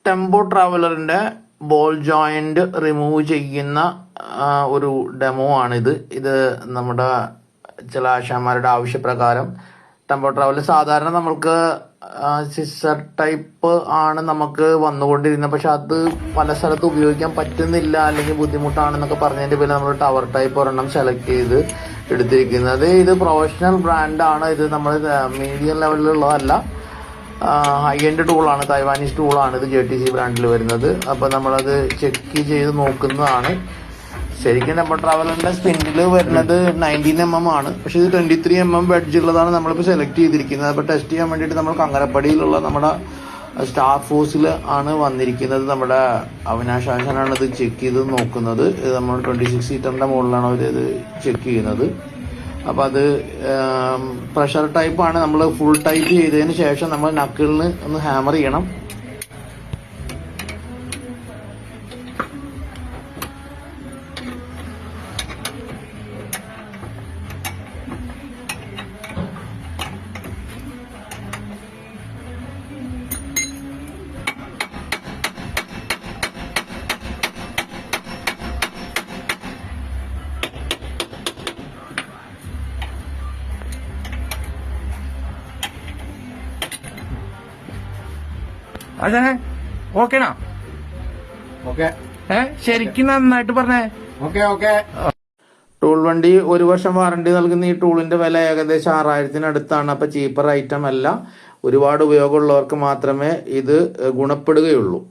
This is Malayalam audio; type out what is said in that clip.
ടെമ്പോ ട്രാവലറിന്റെ ബോൾ ജോയിന്റ് റിമൂവ് ചെയ്യുന്ന ഒരു ഡെമോ ആണിത്. ഇത് നമ്മുടെ ചില ആശാന്മാരുടെ ആവശ്യപ്രകാരം ടെമ്പോ ട്രാവലർ സാധാരണ നമ്മൾക്ക് സിസർ ടൈപ്പ് ആണ് നമുക്ക് വന്നുകൊണ്ടിരുന്നത്. പക്ഷെ അത് പല സ്ഥലത്ത് ഉപയോഗിക്കാൻ പറ്റുന്നില്ല, അല്ലെങ്കിൽ ബുദ്ധിമുട്ടാണെന്നൊക്കെ പറഞ്ഞതിന്റെ പേരിൽ നമ്മൾ ടവർ ടൈപ്പ് ഒരെണ്ണം സെലക്ട് ചെയ്ത് എടുത്തിരിക്കുന്നത്. ഇത് പ്രൊഫഷണൽ ബ്രാൻഡാണ്. ഇത് നമ്മൾ മീഡിയം ലെവലിലുള്ളതല്ല, ഹൈ എൻഡ് ടൂളാണ്, തൈവാനീസ് ടൂളാണ് ഇത്, JTC ബ്രാൻഡിൽ വരുന്നത്. അപ്പോൾ നമ്മളത് ചെക്ക് ചെയ്ത് നോക്കുന്നതാണ്. ശരിക്കും ടെമ്പോ ട്രാവലറിന്റെ സ്പിൻഡിൽ വരുന്നത് 19mm ആണ്, പക്ഷെ ഇത് 23mm വെഡ്ജ് ഉള്ളതാണ് നമ്മളിപ്പോൾ സെലക്ട് ചെയ്തിരിക്കുന്നത്. അപ്പോൾ ടെസ്റ്റ് ചെയ്യാൻ വേണ്ടിയിട്ട് നമ്മൾ കങ്ങരപ്പടിയിലുള്ള നമ്മുടെ സ്റ്റാർ ഫോഴ്സിൽ ആണ് വന്നിരിക്കുന്നത്. നമ്മുടെ അവിനാഷ് ആശാനാണ് ഇത് ചെക്ക് ചെയ്ത് നോക്കുന്നത്. ഇത് നമ്മൾ 26 സീറ്ററിന്റെ മുകളിലാണ് അവർ ഇത് ചെക്ക് ചെയ്യുന്നത്. അപ്പം അത് പ്രഷർ ടൈപ്പാണ്. നമ്മൾ ഫുൾ ടൈറ്റ് ചെയ്തതിന് ശേഷം നമ്മൾ നക്കിളിന് ഒന്ന് ഹാമർ ചെയ്യണം. അതെ, ഓക്കേണോ? ഓക്കെ, ശരിക്കും നന്നായിട്ട് പറഞ്ഞേ. Okay okay. ടൂൾ വണ്ടി 1 വർഷം വാറണ്ടി നൽകുന്ന ഈ ടൂളിന്റെ വില ഏകദേശം 6000-ന് അടുത്താണ്. അപ്പൊ ചീപ്പർ ഐറ്റം അല്ല. ഒരുപാട് ഉപയോഗമുള്ളവർക്ക് മാത്രമേ ഇത് ഗുണപ്പെടുകയുള്ളൂ.